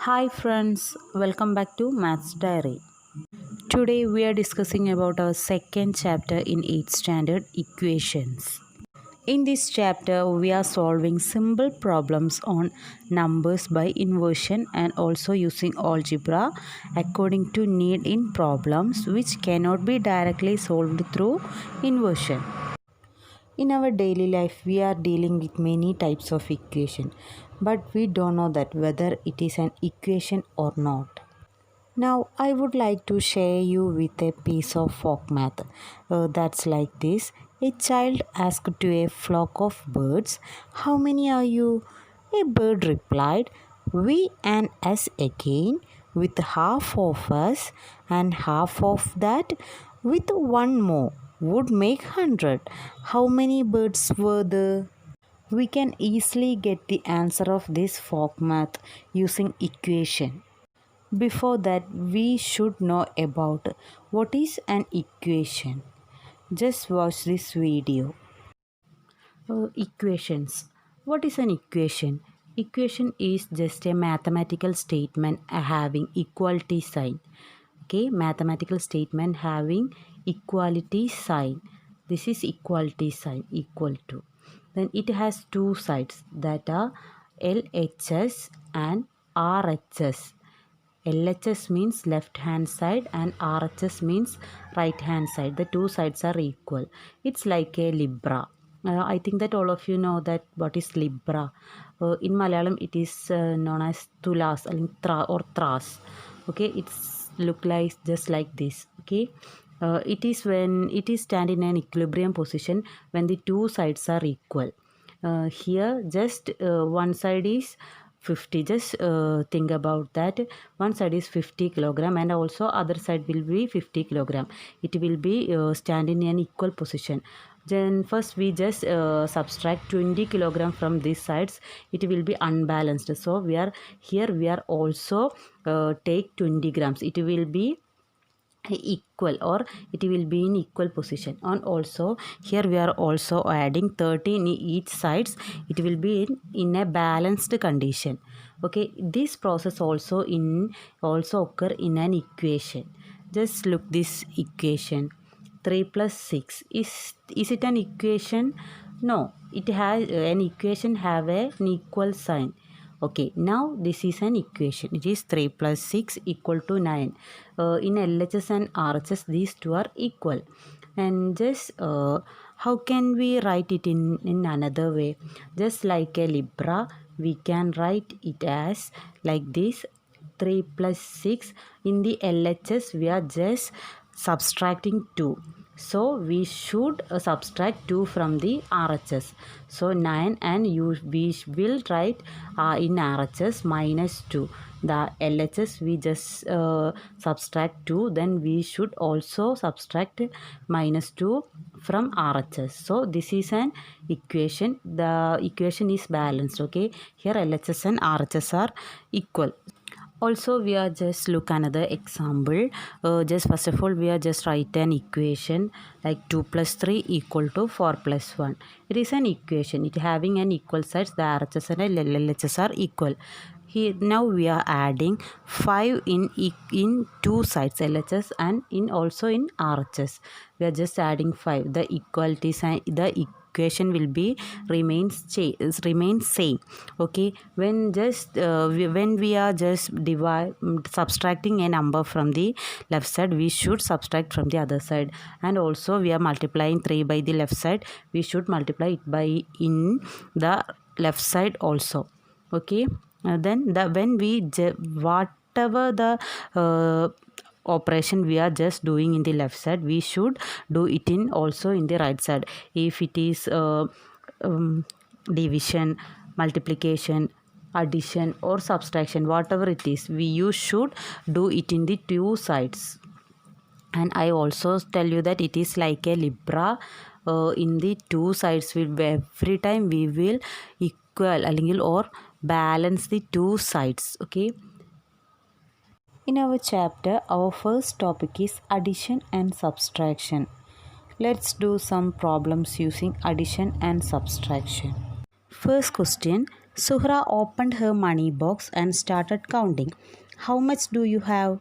Hi friends, welcome back to Maths Diary. Today we are discussing about our second chapter in 8th standard equations. In this chapter we are solving simple problems on numbers by inversion and also using algebra according to need in problems which cannot be directly solved through inversion. In our daily life, we are dealing with many types of equation, but we don't know that whether it is an equation or not. Now, I would like to share you with a piece of folk math that's like this. A child asked to a flock of birds, "How many are you?" A bird replied, "We and us again, with half of us, and half of that, with one more, would make 100. How many birds were there?" We can easily get the answer of this folk math using equation. Before that, we should know about what is an equation. Just watch this video. Equations. What is an equation? Equation is just a mathematical statement having equality sign. Okay, mathematical statement having equality sign. This is equality sign equal to. Then it has two sides that are LHS and RHS. LHS means left hand side and RHS means right hand side. The two sides are equal. It's like a Libra. I think that all of you know that what is Libra. In Malayalam it is known as Tulas or Tras. Okay, it's look like just like this. Okay. It is when it is stand in an equilibrium position when the two sides are equal. Here just one side is 50. Just think about that. One side is 50 kilogram and also other side will be 50 kilogram. It will be stand in an equal position. Then first we just subtract 20 kilogram from these sides. It will be unbalanced. So we are also take 20 grams. It will be equal or it will be in equal position. And also here we are also adding 30 in each sides. It will be in a balanced condition. Okay, this process also occur in an equation. Just look this equation. 3 plus 6 is it an equation? No, it has an equation have an equal sign. Okay, now this is an equation. It is 3 plus 6 equal to 9. In LHS and RHS, these two are equal. And just how can we write it in another way? Just like a Libra, we can write it as like this. 3 plus 6. In the LHS, we are just subtracting 2. So we should subtract 2 from the RHS. So 9 and we will write in RHS minus 2. The LHS we just subtract 2. Then we should also subtract minus 2 from RHS. So this is an equation. The equation is balanced. Okay. Here LHS and RHS are equal. Also we are just look another example. Just first of all we are just write an equation like 2 plus 3 equal to 4 plus 1. It is an equation. It having an equal sides. The RHS and LHS are equal. Here now we are adding 5 in two sides LHS and in also in RHS. We are just adding 5. The equality sign, the equation will be remains same. Okay, when we are just subtracting a number from the left side, we should subtract from the other side. And also we are multiplying 3 by the left side, we should multiply it by in the left side also. Okay, then when we whatever the operation we are just doing in the left side, we should do it in also in the right side. If it is division, multiplication, addition or subtraction, whatever it is, you should do it in the two sides. And I also tell you that it is like a Libra. In the two sides every time we will equal or balance the two sides. Okay. In our chapter, our first topic is addition and subtraction. Let's do some problems using addition and subtraction. First question, Suhra opened her money box and started counting. How much do you have?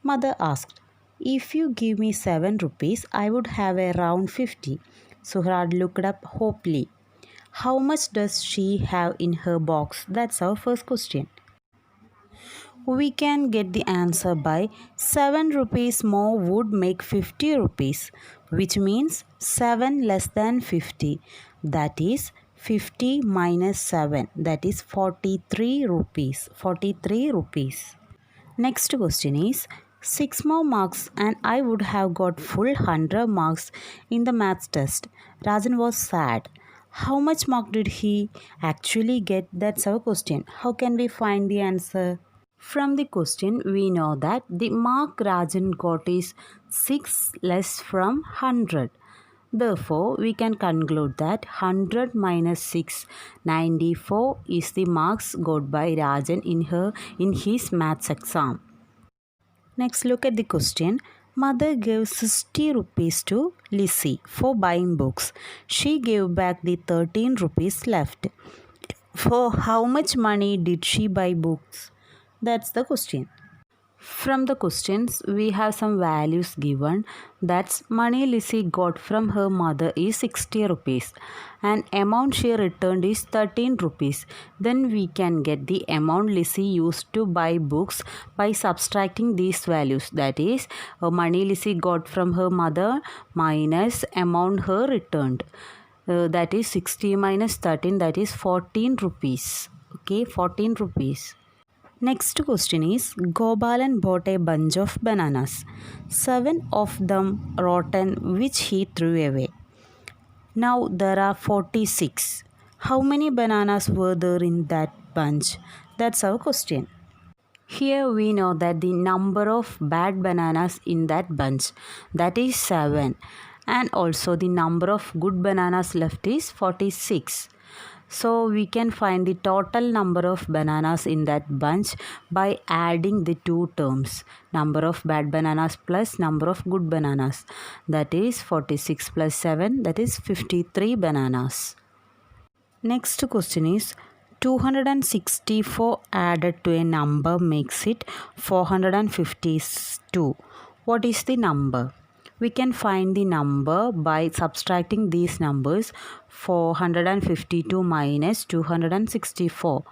Mother asked. If you give me 7 rupees, I would have around 50. Suhra looked up hopefully. How much does she have in her box? That's our first question. We can get the answer by 7 rupees more would make 50 rupees, which means 7 less than 50. That is 50 minus 7, that is 43 rupees. 43 rupees. Next question is 6 more marks and I would have got full 100 marks in the maths test. Rajan was sad. How much mark did he actually get? That's our question. How can we find the answer? From the question, we know that the mark Rajan got is 6 less from 100. Therefore, we can conclude that 100 minus 6, 94 is the marks got by Rajan in his maths exam. Next, look at the question. Mother gave 60 rupees to Lissy for buying books. She gave back the 13 rupees left. For how much money did she buy books? That's the question. From the questions, we have some values given. That's money Lissy got from her mother is 60 rupees and amount she returned is 13 rupees. Then we can get the amount Lissy used to buy books by subtracting these values. That is, money Lissy got from her mother minus amount her returned. That is 60 minus 13, that is 14 rupees. Okay, 14 rupees. Next question is Gopalan bought a bunch of bananas. 7 of them rotten, which he threw away. Now there are 46. How many bananas were there in that bunch? That's our question. Here we know that the number of bad bananas in that bunch, that is 7, and also the number of good bananas left is 46. So we can find the total number of bananas in that bunch by adding the two terms, number of bad bananas plus number of good bananas. That is 46 plus 7, that is 53 bananas. Next question is 264 added to a number makes it 452. What is the number? We can find the number by subtracting these numbers. 452 minus 264.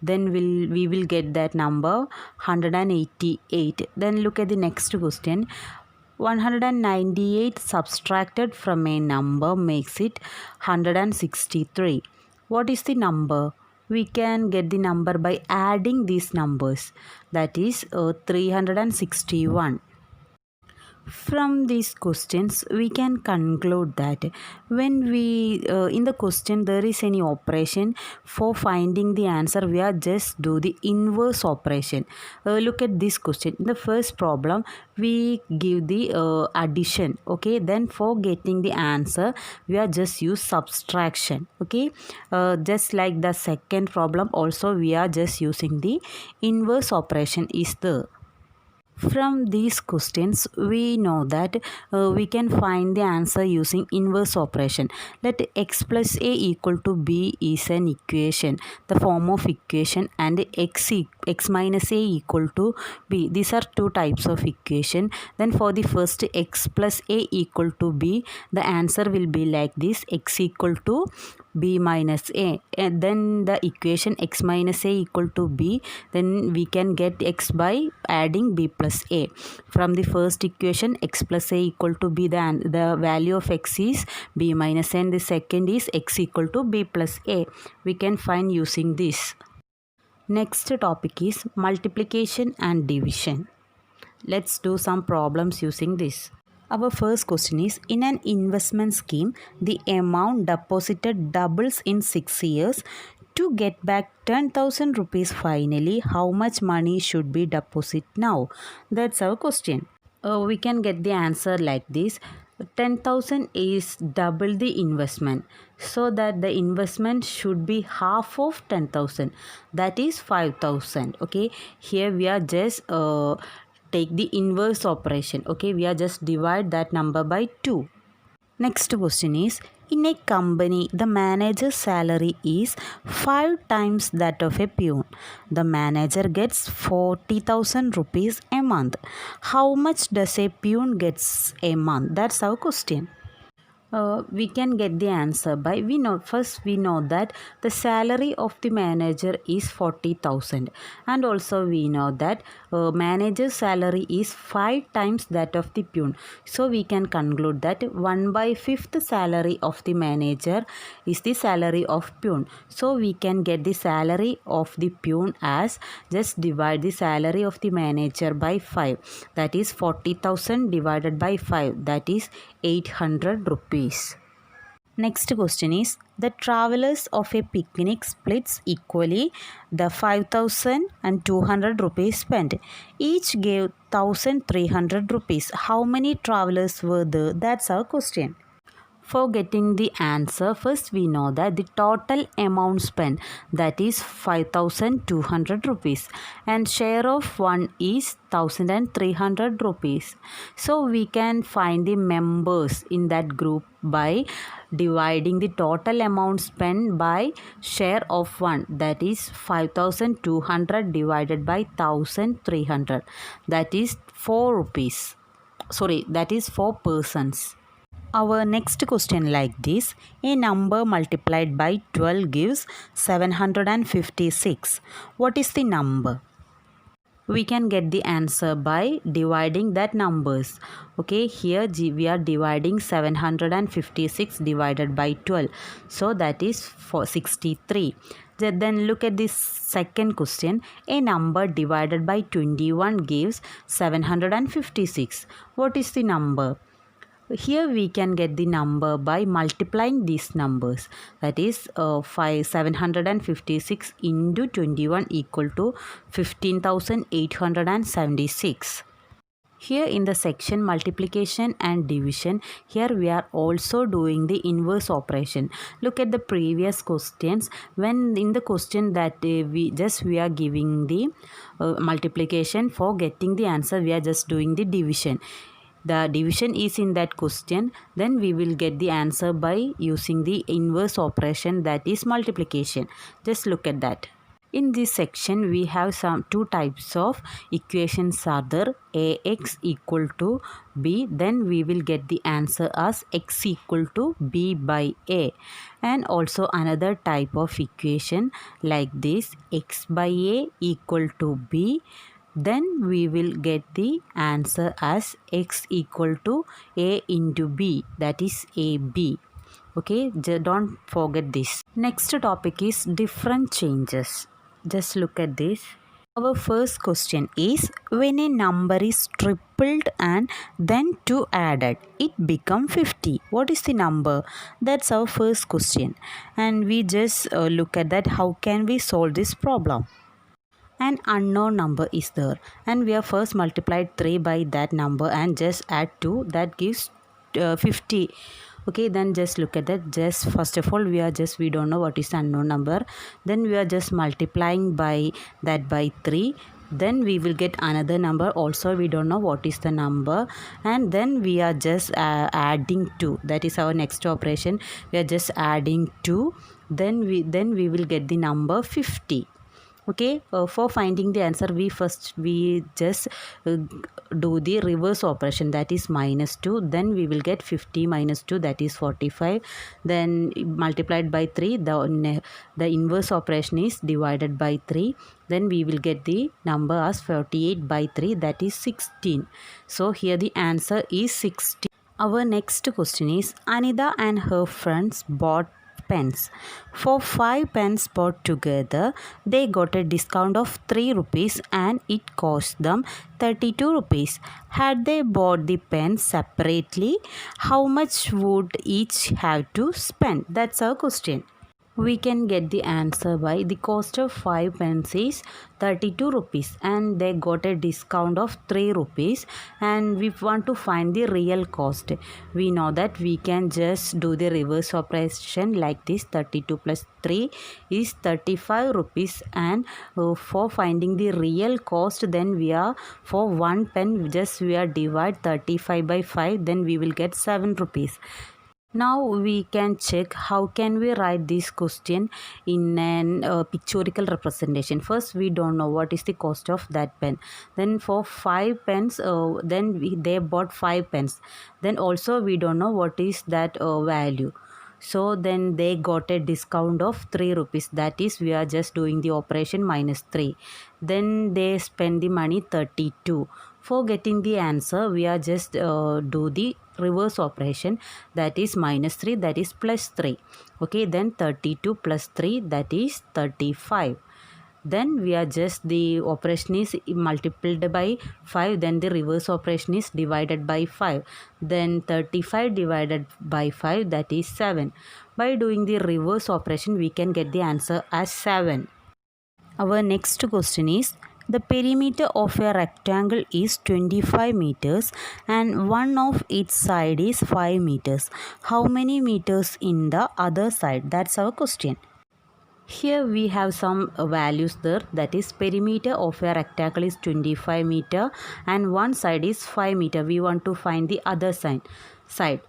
Then we will get that number 188. Then look at the next question. 198 subtracted from a number makes it 163. What is the number? We can get the number by adding these numbers. That is 361. From these questions, we can conclude that when we in the question there is any operation, for finding the answer we are just do the inverse operation. Look at this question. In the first problem, we give the addition. Okay, then for getting the answer, we are just use subtraction. Okay, just like the second problem, also we are just using the inverse operation is the. From these questions, we know that we can find the answer using inverse operation. Let x plus a equal to b is an equation, the form of equation, and x minus a equal to b. These are two types of equation. Then for the first x plus a equal to b, the answer will be like this: x equal to b minus a, and then the equation x minus a equal to b, then we can get x by adding b plus a. From the first equation, x plus a equal to b, the value of x is b minus a, and the second is x equal to b plus a. We can find using this. Next topic is multiplication and division. Let's do some problems using this. Our first question is, in an investment scheme, the amount deposited doubles in 6 years. To get back 10,000 rupees finally, how much money should be deposited now? That's our question. We can get the answer like this. 10,000 is double the investment. So that the investment should be half of 10,000. That is 5,000. Okay. Here we are just take the inverse operation. Okay, we are just divide that number by 2. Next question is, In a company, the manager's salary is 5 times that of a peon. The manager gets 40,000 rupees a month. How much does a peon gets a month? That's our question. We can get the answer by we know that the salary of the manager is 40,000, and also we know that manager's salary is 5 times that of the peon. So we can conclude that 1/5 salary of the manager is the salary of peon. So we can get the salary of the peon as just divide the salary of the manager by 5, that is 40,000 divided by 5, that is 800 rupees. Next question is, the travelers of a picnic splits equally the 5,200 rupees spent. Each gave 1,300 rupees. How many travelers were there? That's our question. For getting the answer, first we know that the total amount spent, that is 5,200 rupees, and share of one is 1,300 rupees. So we can find the members in that group by dividing the total amount spent by share of one, that is 5,200 divided by 1,300, that is 4 rupees. Sorry, that is 4 persons. Our next question like this: a number multiplied by 12 gives 756. What is the number? We can get the answer by dividing that numbers. Okay, here we are dividing 756 divided by 12. So that is 63. Then look at this second question. A number divided by 21 gives 756. What is the number? Here we can get the number by multiplying these numbers, that is 756 into 21 equal to 15,876. Here in the section multiplication and division, here we are also doing the inverse operation. Look at the previous questions. When in the question that we are giving the multiplication, for getting the answer we are just doing the division. The division is in that question, then we will get the answer by using the inverse operation, that is multiplication. Just look at that. In this section we have some two types of equations are there. Ax equal to b, then we will get the answer as x equal to b by a. And also another type of equation like this, x by a equal to b, then we will get the answer as x equal to a into b, that is ab. Okay, don't forget this. Next topic is different changes. Just look at this. Our first question is, when a number is tripled and then 2 added, it becomes 50. What is the number? That's our first question. And we just look at that. How can we solve this problem? An unknown number is there, and we have first multiplied 3 by that number and just add 2, that gives 50. Okay, then just look at that. Just first of all we don't know what is the unknown number, then we are just multiplying by that by 3, then we will get another number, also we don't know what is the number, and then we are just adding 2. That is our next operation. We are just adding 2, then we will get the number 50. Okay, for finding the answer we just do the reverse operation, that is -2, then we will get 50 minus 2, that is 45, then multiplied by 3, the inverse operation is divided by 3, then we will get the number as 48 by 3, that is 16. So here the answer is 16. Our next question is, Anida and her friends bought pens. For 5 pens bought together, they got a discount of 3 rupees and it cost them 32 rupees. Had they bought the pens separately, how much would each have to spend? That's our question. We can get the answer by the cost of 5 pens is 32 rupees and they got a discount of 3 rupees, and we want to find the real cost. We know that we can just do the reverse operation like this. 32 plus 3 is 35 rupees, and for finding the real cost, then we are for 1 pen we are divide 35 by 5, then we will get 7 rupees. Now we can check how can we write this question in an pictorial representation. First, we don't know what is the cost of that pen. Then for 5 pens, they bought 5 pens. Then also we don't know what is that value. So then they got a discount of 3 rupees. That is, we are just doing the operation minus 3. Then they spend the money 32. For getting the answer, we are just do the reverse operation, that is minus 3, that is plus 3. Okay, then 32 plus 3, that is 35. Then we are just, the operation is multiplied by 5, then the reverse operation is divided by 5. Then 35 divided by 5, that is 7. By doing the reverse operation, we can get the answer as 7. Our next question is, the perimeter of a rectangle is 25 meters and one of its side is 5 meters. How many meters in the other side? That's our question. Here we have some values there, that is perimeter of a rectangle is 25 meter and one side is 5 meter. We want to find the other side.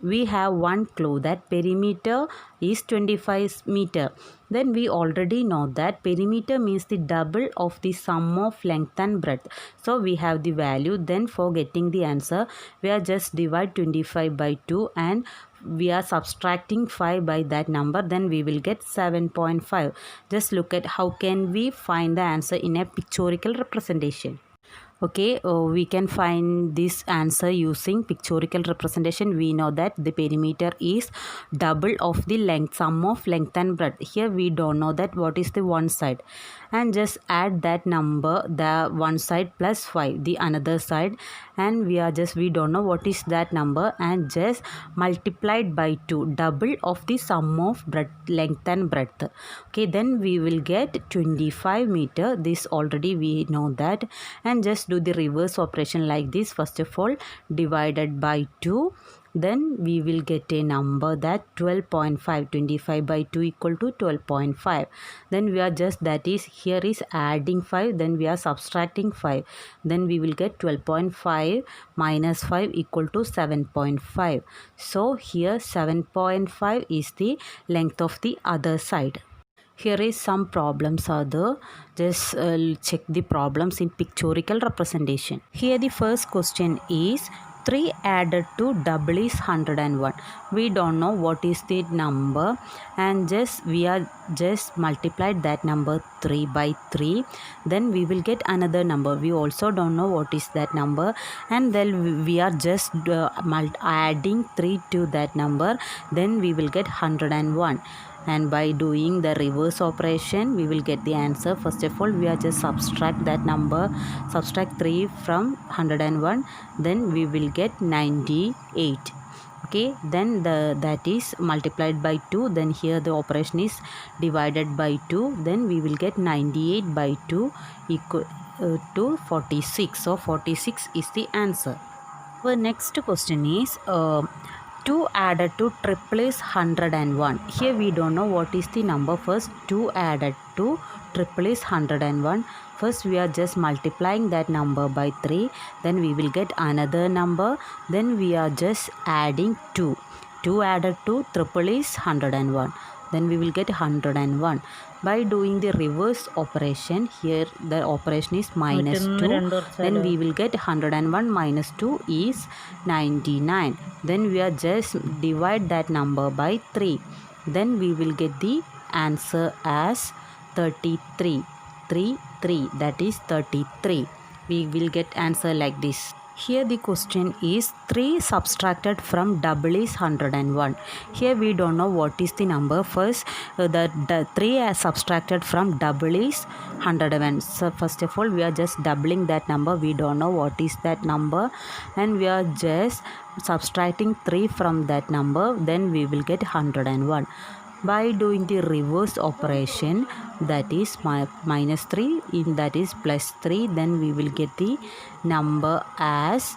We have one clue that perimeter is 25 meter. Then we already know that perimeter means the double of the sum of length and breadth. So we have the value. Then for getting the answer, we are just divide 25 by 2 and we are subtracting 5 by that number, then we will get 7.5. Just look at how can we find the answer in a pictorial representation. Okay, we can find this answer using pictorial representation. We know that the perimeter is double of the length, sum of length and breadth. Here we don't know that what is the one side, and just add that number, the one side plus 5, the another side, and we don't know what is that number, and just multiplied by 2, double of the sum of length and breadth. Okay, then we will get 25 meter. This already we know that, and just do the reverse operation like this. First of all, divided by 2, then we will get a number that 12.5. 25 by 2 equal to 12.5. Then we are just, that is, here is adding 5, then we are subtracting 5, then we will get 12.5 minus 5 equal to 7.5. So here 7.5 is the length of the other side. Here is some problems are there. Just check the problems in pictorial representation. Here the first question is, 3 added to double is 101. We don't know what is the number, and we are just multiplied that number 3 by 3. Then we will get another number. We also don't know what is that number, and then we are just adding 3 to that number. Then we will get 101. And by doing the reverse operation, we will get the answer. First of all, we are just subtract that number, subtract 3 from 101, then we will get 98. Okay, then that is multiplied by 2, then here the operation is divided by 2, then we will get 98 by 2 equal to 46. So 46 is the answer. Our next question is, 2 added to triple is 101. Here we don't know what is the number. First, 2 added to triple is 101. First we are just multiplying that number by 3. Then we will get another number. Then we are just adding 2. 2 added to triple is 101. Then we will get 101. By doing the reverse operation, here the operation is minus 2. Then we will get 101 minus 2 is 99. Then we are just divide that number by 3. Then we will get the answer as 33. 3, that is 33. We will get answer like this. Here the question is, 3 subtracted from double is 101. Here we don't know what is the number. First, the 3 subtracted from double is 101. So first of all, we are just doubling that number. We don't know what is that number, and we are just subtracting 3 from that number. Then we will get 101. By doing the reverse operation, that is minus 3, that is plus 3, then we will get the number as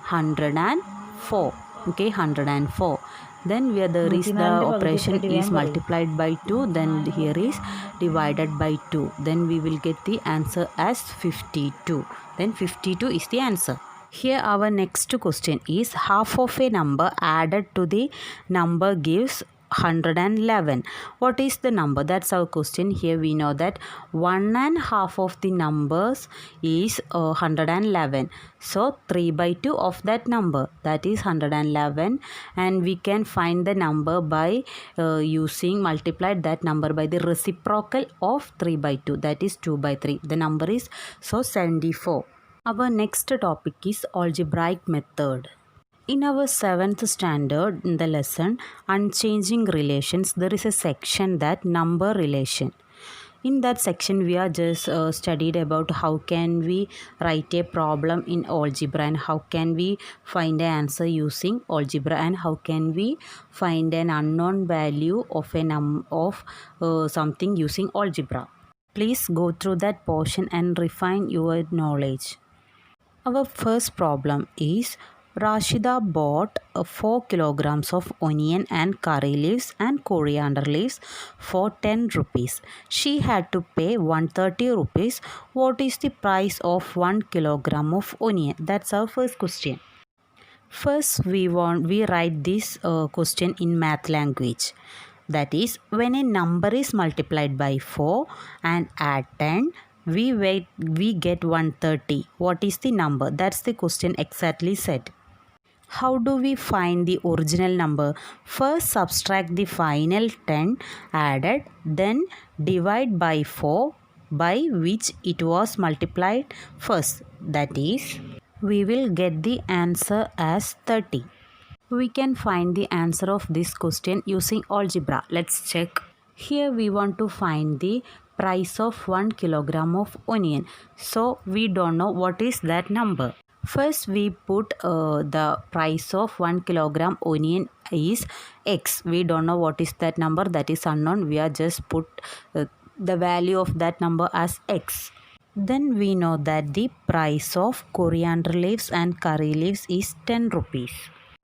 104. Okay, 104. Then where there is the operation is multiplied by 2, then here is divided by 2. Then we will get the answer as 52. Then 52 is the answer. Here our next question is half of a number added to the number gives 111. What is the number? That's our question. Here we know that 1 and half of the numbers is 111. So 3 by 2 of that number, that is 111, and we can find the number by using multiplied that number by the reciprocal of 3 by 2, that is 2 by 3. The number is 74. Our next topic is algebraic method. In our 7th standard, in the lesson Unchanging Relations, there is a section that number relation. In that section, we are just studied about how can we write a problem in algebra and how can we find an answer using algebra and how can we find an unknown value of something using algebra. Please go through that portion and refine your knowledge. Our first problem is Rashida bought 4 kilograms of onion and curry leaves and coriander leaves for 10 rupees. She had to pay 130 rupees. What is the price of 1 kilogram of onion? That's our first question. First, we write this question in math language. That is, when a number is multiplied by 4 and add 10, we get 130. What is the number? That's the question exactly said. How do we find the original number? First, subtract the final 10 added, then divide by 4 by which it was multiplied first. That is, we will get the answer as 30. We can find the answer of this question using algebra. Let's check. Here we want to find the price of 1 kilogram of onion. So we don't know what is that number. First we put the price of 1 kilogram onion is X. We don't know what is that number, that is unknown. We are just put the value of that number as X. Then we know that the price of coriander leaves and curry leaves is 10 rupees.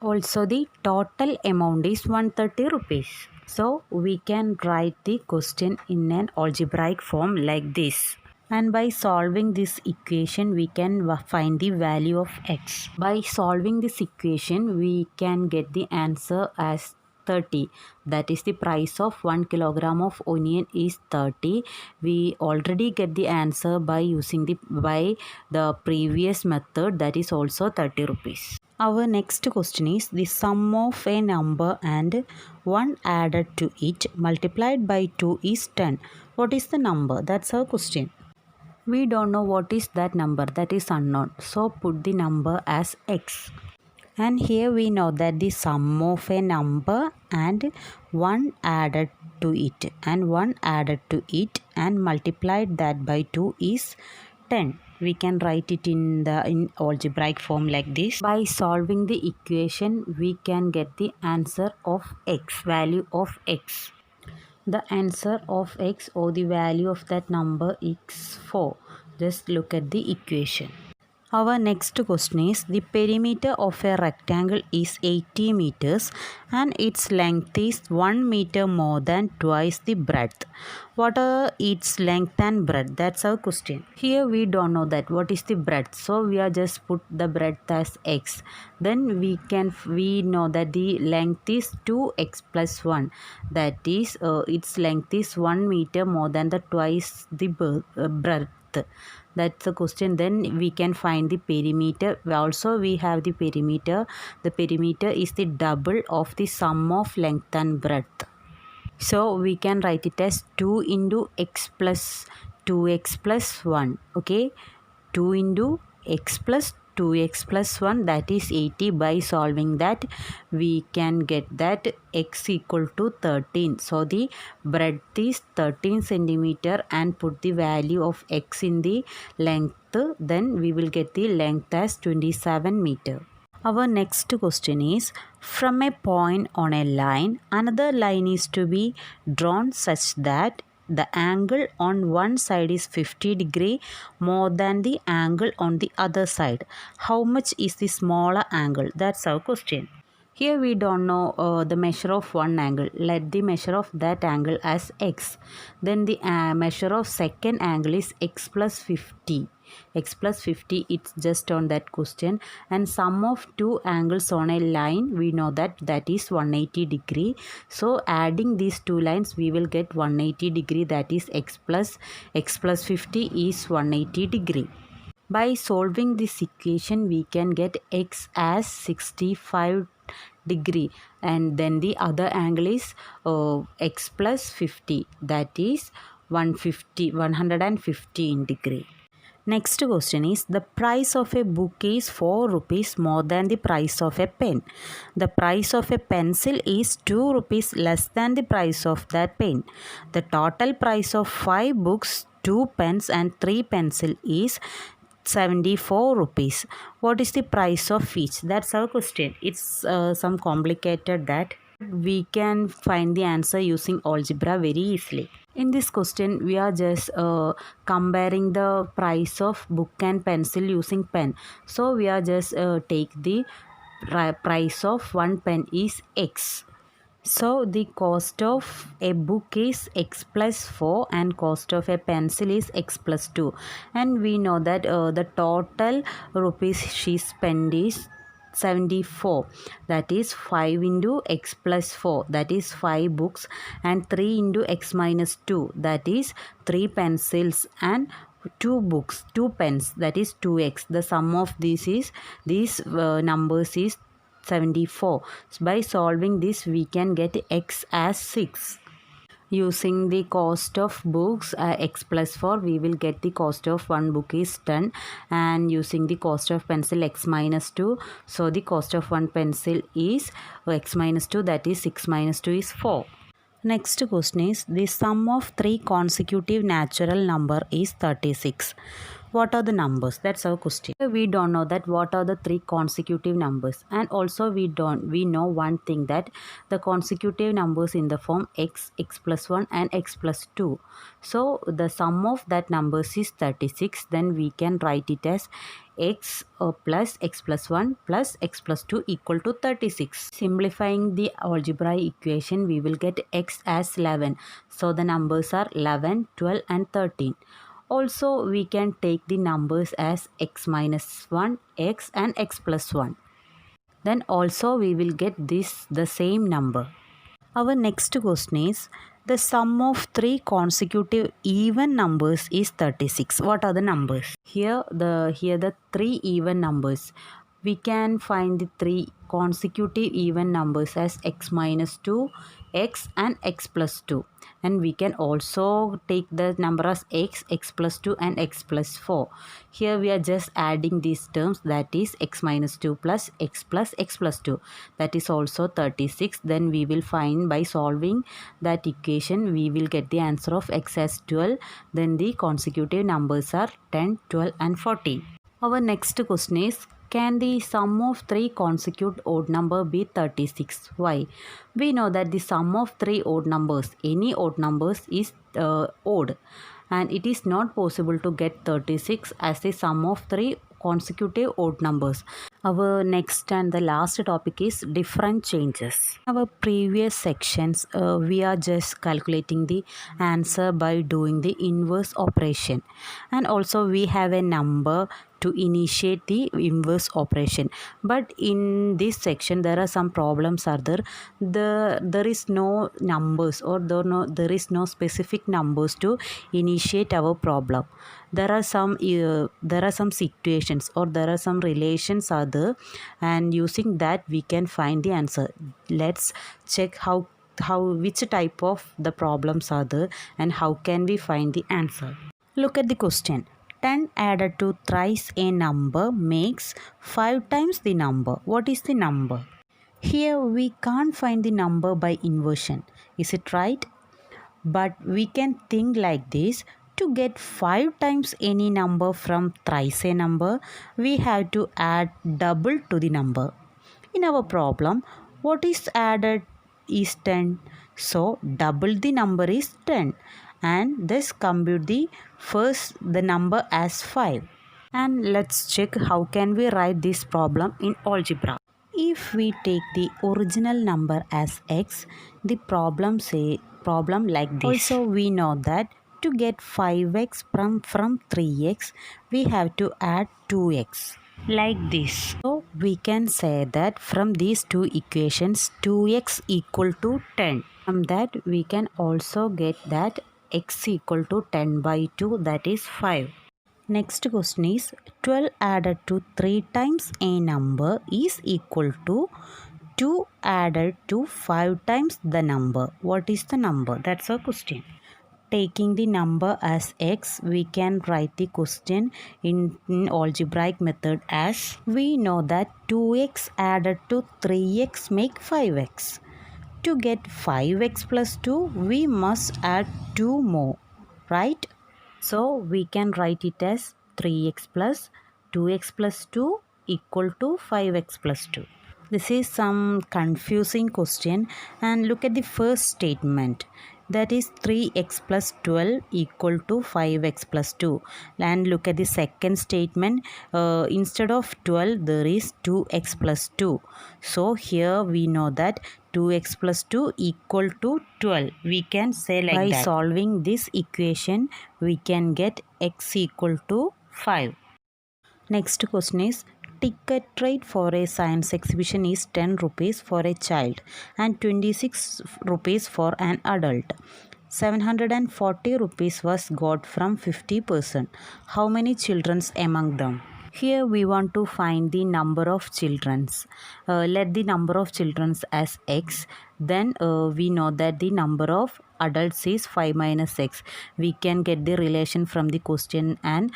Also the total amount is 130 rupees. So we can write the question in an algebraic form like this. And by solving this equation, we can find the value of X. By solving this equation, we can get the answer as 30. That is, the price of 1 kilogram of onion is 30. We already get the answer by using the previous method, that is also 30 rupees. Our next question is the sum of a number and 1 added to it multiplied by 2 is 10. What is the number? That's our question. We don't know what is that number, that is unknown. So put the number as X. And here we know that the sum of a number and 1 added to it and 1 added to it and multiplied that by 2 is 10. We can write it in algebraic form like this. By solving the equation, we can get the answer of X, value of X. The answer of X or the value of that number is 4. Just look at the equation. Our next question is the perimeter of a rectangle is 80 meters and its length is 1 meter more than twice the breadth. What are its length and breadth? That's our question. Here we don't know that what is the breadth, so we are just put the breadth as X. Then we know that the length is 2x plus 1. That is its length is 1 meter more than the twice the breadth. That's the question. Then we can find the perimeter. Also we have the perimeter. The perimeter is the double of the sum of length and breadth. So we can write it as 2 into x plus 2x plus 1. Okay, 2 into x plus 2x plus 1, that is 80. By solving that, we can get that x equal to 13. So the breadth is 13 centimeter and put the value of x in the length. Then we will get the length as 27 meter. Our next question is, from a point on a line, another line is to be drawn such that the angle on one side is 50 degree more than the angle on the other side. How much is the smaller angle? That's our question. Here we don't know the measure of one angle. Let the measure of that angle as x. Then the measure of second angle is x plus 50. x plus 50, it's just on that question. And sum of two angles on a line, we know that is 180 degree. So adding these two lines, we will get 180 degree, that is x plus 50 is 180 degree. By solving this equation, we can get x as 65 degree, and then the other angle is x plus 50, that is 115 degree. Next question is, the price of a book is 4 rupees more than the price of a pen. The price of a pencil is 2 rupees less than the price of that pen. The total price of 5 books, 2 pens and 3 pencil is 74 rupees. What is the price of each? That's our question. It's some complicated that we can find the answer using algebra very easily. In this question, we are just comparing the price of book and pencil using pen. So we are just take the price of one pen is x. So the cost of a book is x plus 4 and cost of a pencil is x plus 2. And we know that the total rupees she spent is 74, that is 5 into x plus 4, that is 5 books, and 3 into x minus 2, that is 3 pencils, and 2 books, 2 pens, that is 2x. The sum of these numbers is 74. So by solving this, we can get x as 6. Using the cost of books x plus 4, we will get the cost of one book is 10, and using the cost of pencil x minus 2, so the cost of one pencil is x minus 2, that is 6 minus 2 is 4. Next question is, the sum of 3 consecutive natural number is 36. What are the numbers? That's our question. We don't know that what are the 3 consecutive numbers, and also we know one thing, that the consecutive numbers in the form x, x plus 1 and x plus 2. So the sum of that numbers is 36. Then we can write it as x plus x plus 1 plus x plus 2 equal to 36. Simplifying the algebra equation, we will get x as 11. So the numbers are 11, 12 and 13. Also, we can take the numbers as x minus 1, x and x plus 1. Then also we will get the same number. Our next question is, the sum of 3 consecutive even numbers is 36. What are the numbers? Here the 3 even numbers. We can find the 3 consecutive even numbers as x minus 2, x and x plus 2. And we can also take the number as x, x plus 2 and x plus 4. Here we are just adding these terms, that is x minus 2 plus x 2. That is also 36. Then we will find, by solving that equation, we will get the answer of x as 12. Then the consecutive numbers are 10, 12 and 14. Our next question is, can the sum of 3 consecutive odd number be 36? Why? We know that the sum of 3 odd numbers, any odd numbers, is odd, and it is not possible to get 36 as the sum of 3 consecutive odd numbers. Our next and the last topic is different changes. Our previous sections, we are just calculating the answer by doing the inverse operation, and also we have a number to initiate the inverse operation. But in this section, there are some problems are there. There is no numbers, or there is no specific numbers to initiate our problem. There are some situations, or there are some relations are there, and using that we can find the answer. Let's check how which type of the problems are there and how can we find the answer. Look at the question. 10 added to thrice a number makes 5 times the number. What is the number? Here we can't find the number by inversion. Is it right? But we can think like this. To get 5 times any number from thrice a number, we have to add double to the number. In our problem, what is added is 10. So double the number is 10. And thus compute the number as 5. And let's check how can we write this problem in algebra. If we take the original number as x, the problem like this. Also we know that To get 5x from 3x, we have to add 2x. Like this. So we can say that from these two equations, 2x equal to 10. From that we can also get that x equal to 10 by 2, that is 5. Next question is 12 added to 3 times a number is equal to 2 added to 5 times the number. What is the number? That's our question. Taking the number as x, we can write the question in algebraic method as we know that 2x added to 3x make 5x. To get 5x plus 2, we must add 2 more, right? So we can write it as 3x plus 2x plus 2 equal to 5x plus 2. This is some confusing question, and look at the first statement, that is 3x plus 12 equal to 5x plus 2. And look at the second statement, instead of 12 there is 2x plus 2. So here we know that 2x plus 2 equal to 12. We can say like that. By solving this equation, we can get x equal to 5. Next question is, ticket rate for a science exhibition is 10 rupees for a child and 26 rupees for an adult. 740 rupees was got from 50%. How many children among them? Here we want to find the number of children. Let the number of children as x. Then we know that the number of adults is 5 minus x. We can get the relation from the question, and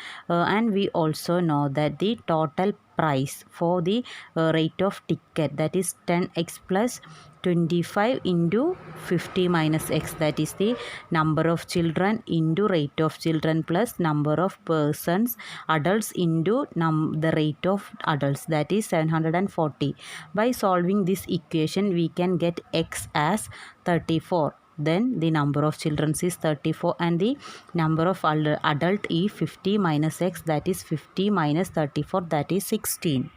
we also know that the total price for the rate of ticket, that is 10x plus 25 into 50 minus x, that is the number of children into rate of children plus number of persons, adults into the rate of adults, that is 740. By solving this equation, we can get x as 34. Then the number of children is 34 and the number of adult is 50 minus x, that is 50 minus 34, that is 16.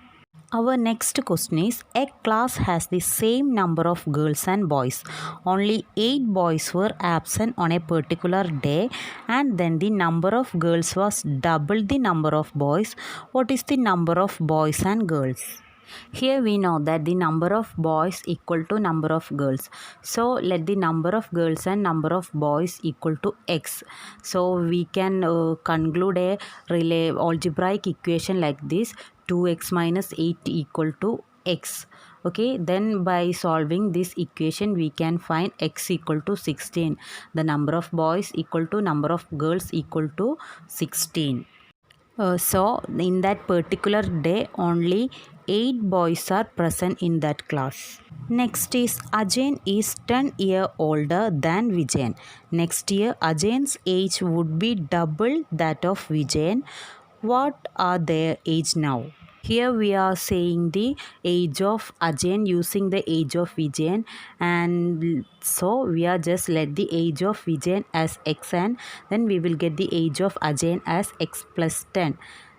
Our next question is, a class has the same number of girls and boys. Only 8 boys were absent on a particular day, and then the number of girls was double the number of boys. What is the number of boys and girls? Here we know that the number of boys equal to number of girls. So let the number of girls and number of boys equal to x. So we can conclude a algebraic equation like this: 2x minus 8 equal to x. Okay, then by solving this equation, we can find x equal to 16. The number of boys equal to number of girls equal to 16. So in that particular day, only 8 boys are present in that class. Next is, Ajay is 10 years older than Vijayan. Next year, Ajay's age would be double that of Vijayan. What are their age now? Here we are saying the age of Ajay using the age of Vijayan, and so we are just let the age of Vijayan as x, and then we will get the age of Ajay as x plus 10.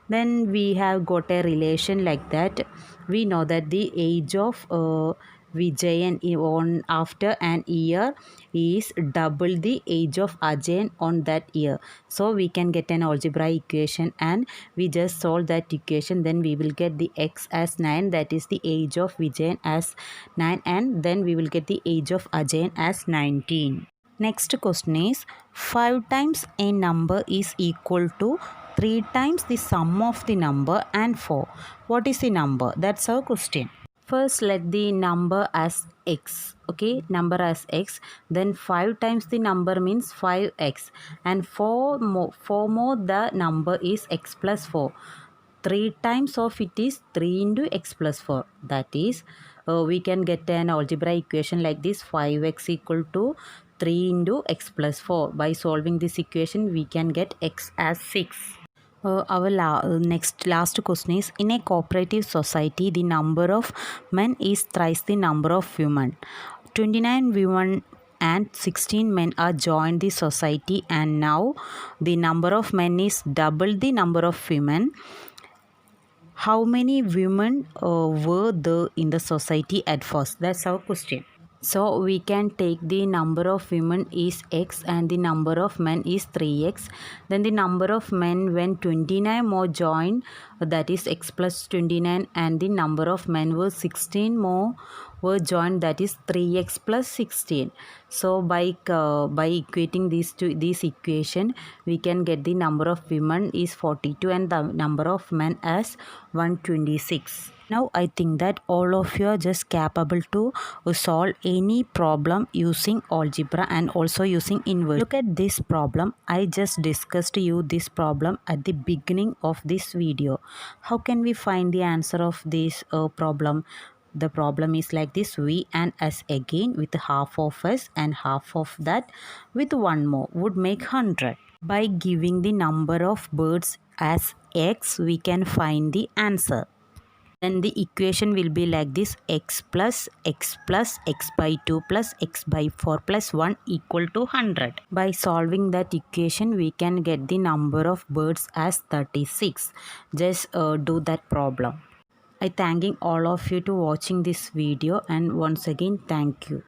Then we have got a relation like that. We know that the age of Vijayan on after an year is double the age of Ajay on that year. So we can get an algebraic equation, and we just solve that equation. Then we will get the x as 9, that is the age of Vijayan as 9, and then we will get the age of Ajay as 19. Next question is, 5 times a number is equal to 3 times the sum of the number and 4. What is the number? That's our question. First, let the number as x. Okay, number as x. Then 5 times the number means 5x. And 4 more the number is x plus 4. 3 times of it is 3 into x plus 4. That is, we can get an algebraic equation like this: 5x equal to 3 into x plus 4. By solving this equation, we can get x as 6. Our last question is, in a cooperative society, the number of men is thrice the number of women. 29 women and 16 men are joined the society, and now the number of men is double the number of women. How many women were there in the society at first? That's our question. So we can take the number of women is x and the number of men is 3x. Then the number of men when 29 more joined, that is x plus 29, and the number of men were 16 more were joined, that is 3x plus 16. So by equating these two this equation, we can get the number of women is 42 and the number of men as 126. Now I think that all of you are just capable to solve any problem using algebra and also using inverse. Look at this problem. I just discussed you this problem at the beginning of this video. How can we find the answer of this problem? The problem is like this: v and s again with half of s and half of that with one more would make 100. By giving the number of birds as x, we can find the answer. Then the equation will be like this: x plus x by 2 plus x by 4 plus 1 equal to 100. By solving that equation, we can get the number of birds as 36. Just do that problem. I thanking all of you to watching this video, and once again thank you.